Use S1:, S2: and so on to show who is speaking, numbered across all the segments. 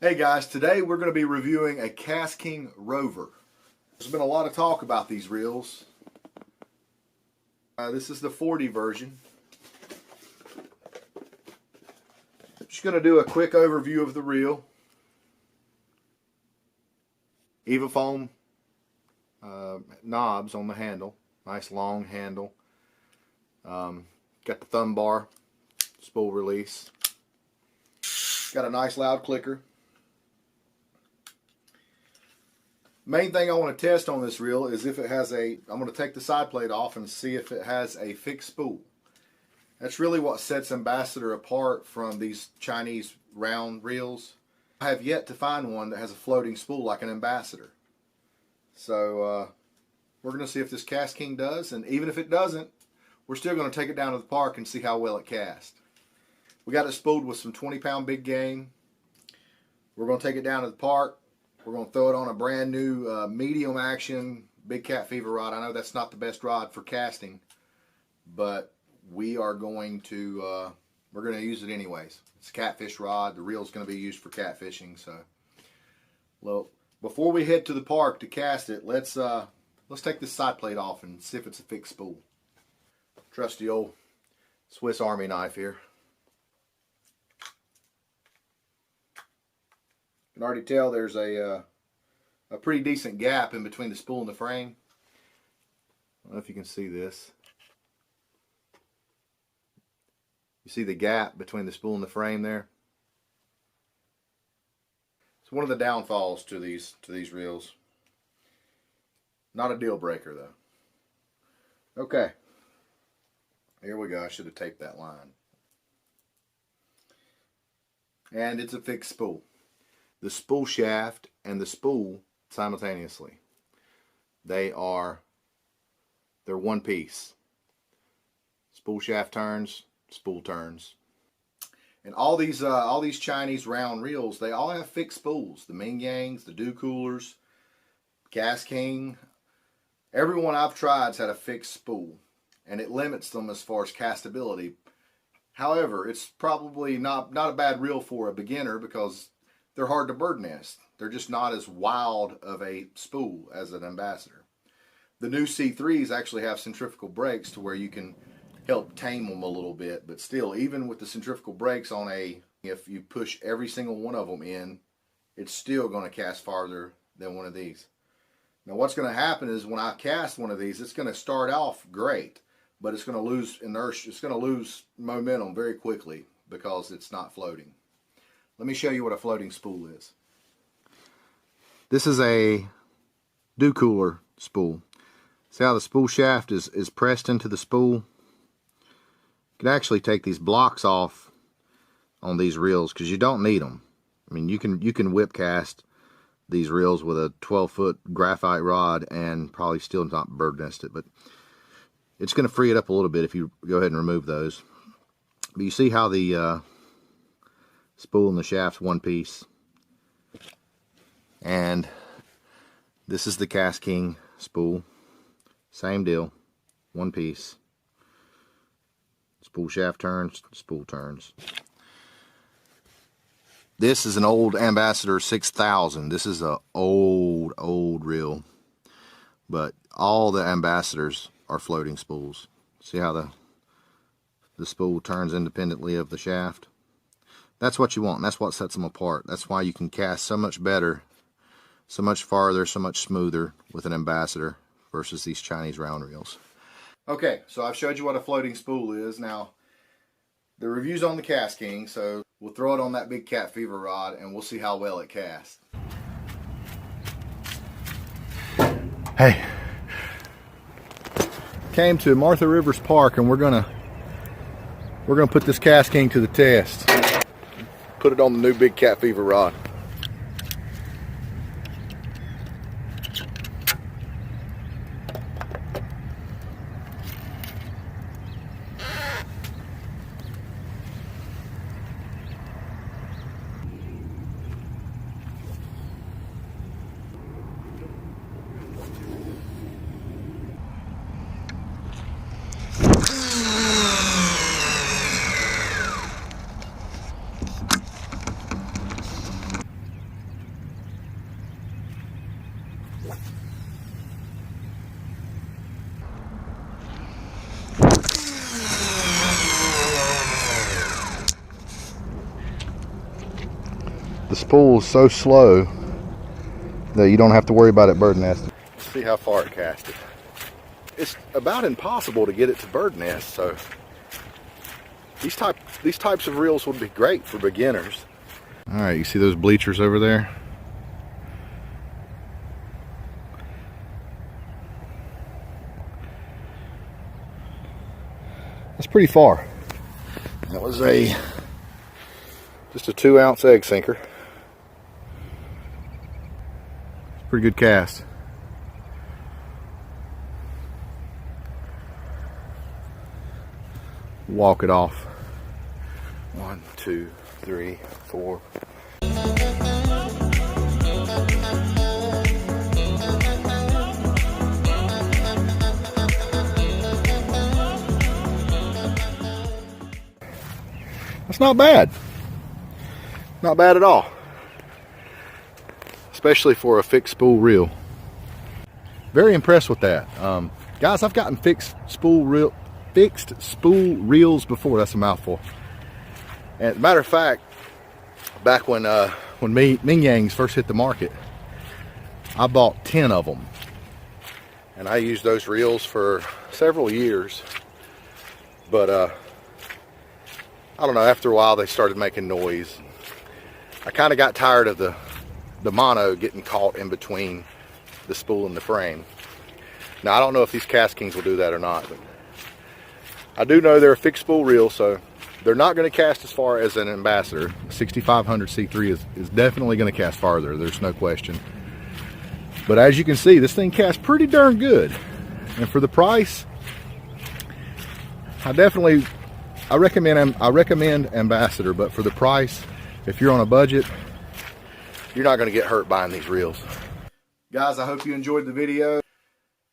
S1: Hey guys, today we're going to be reviewing a KastKing Rover. There's been a lot of talk about these reels. This is the 40 version. Just going to do a quick overview of the reel. Eva foam knobs on the handle. Nice long handle. Got the thumb bar, spool release. Got a nice loud clicker. Main thing I want to test on this reel is if it has I'm going to take the side plate off and see if it has a fixed spool. That's really what sets Ambassador apart from these Chinese round reels. I have yet to find one that has a floating spool like an Ambassador. So we're going to see if this KastKing does, and even if it doesn't, we're still going to take it down to the park and see how well it casts. We got it spooled with some 20-pound big game. We're going to take it down to the park. We're going to throw it on a brand new medium action big cat fever rod. I know that's not the best rod for casting, but we are going to use it anyways. It's a catfish rod. The reel's going to be used for catfishing. So, well, before we head to the park to cast it, let's take this side plate off and see if it's a fixed spool. Trusty old Swiss Army knife here. You can already tell there's a pretty decent gap in between the spool and the frame. I don't know if you can see this. You see the gap between the spool and the frame there? It's one of the downfalls to these reels. Not a deal breaker though. Okay. Here we go. I should have taped that line. And it's a fixed spool. The spool shaft and the spool simultaneously. They're one piece. Spool shaft turns, spool turns. And all these Chinese round reels, they all have fixed spools. The Ming Yangs, the Dew Coolers, KastKing. Every one I've tried's had a fixed spool, and it limits them as far as castability. However, it's probably not a bad reel for a beginner because they're hard to bird nest. They're just not as wild of a spool as an Ambassador. The new C3s actually have centrifugal brakes to where you can help tame them a little bit, but still, even with the centrifugal brakes on if you push every single one of them in, it's still going to cast farther than one of these. Now what's going to happen is when I cast one of these, it's going to start off great, but it's going to lose inertia. It's going to lose momentum very quickly because it's not floating. Let me show you what a floating spool is. This is a Dew Cooler spool. See how the spool shaft is pressed into the spool? You can actually take these blocks off on these reels because you don't need them. I mean, you can whip cast these reels with a 12-foot graphite rod and probably still not bird nest it, but it's going to free it up a little bit if you go ahead and remove those. But you see how the spool and the shaft's one piece. And this is the KastKing spool. Same deal. One piece. Spool shaft turns, spool turns. This is an old Ambassador 6000. This is a old reel. But all the Ambassadors are floating spools. See how the spool turns independently of the shaft? That's what you want. That's what sets them apart. That's why you can cast so much better, so much farther, so much smoother with an Ambassador versus these Chinese round reels. Okay, so I've showed you what a floating spool is. Now, the review's on the KastKing, so we'll throw it on that big cat fever rod and we'll see how well it casts. Hey, came to Martha Rivers Park and we're gonna put this KastKing to the test. Put it on the new big cat fever rod. The spool is so slow that you don't have to worry about it bird nesting. Let's see how far it casted. It's about impossible to get it to bird nest, so these types of reels would be great for beginners. All right, you see those bleachers over there? That's pretty far. That was just a 2-ounce egg sinker. Pretty good cast. Walk it off. 1, 2, 3, 4. That's not bad. Not bad at all. Especially for a fixed spool reel. Very impressed with that. Guys, I've gotten fixed spool reels before. That's a mouthful. And as a matter of fact, back when Ming Yangs first hit the market, I bought 10 of them. And I used those reels for several years. But I don't know, after a while they started making noise. I kind of got tired of the mono getting caught in between the spool and the frame. Now I don't know if these KastKings will do that or not, but I do know they're a fixed spool reel, so they're not going to cast as far as an Ambassador. 6500 C3 is definitely going to cast farther, there's no question. But as you can see, this thing casts pretty darn good. And for the price, I recommend Ambassador, but for the price, if you're on a budget, you're not going to get hurt buying these reels. Guys, I hope you enjoyed the video.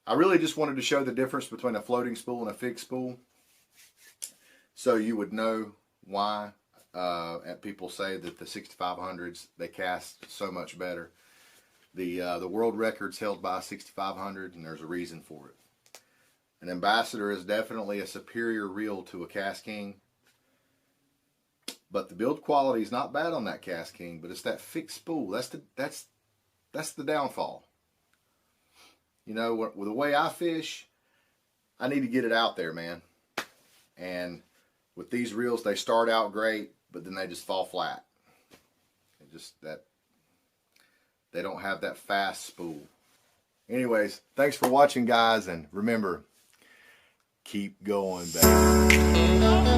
S1: I really just wanted to show the difference between a floating spool and a fixed spool, so you would know why people say that the 6500s, they cast so much better. The world record's held by a 6500, and there's a reason for it. An Ambassador is definitely a superior reel to a KastKing, but the build quality is not bad on that KastKing, but it's that fixed spool. That's the downfall. You know, with the way I fish, I need to get it out there, man. And with these reels, they start out great, but then they just fall flat. They don't have that fast spool. Anyways, thanks for watching, guys, and remember, keep going, baby.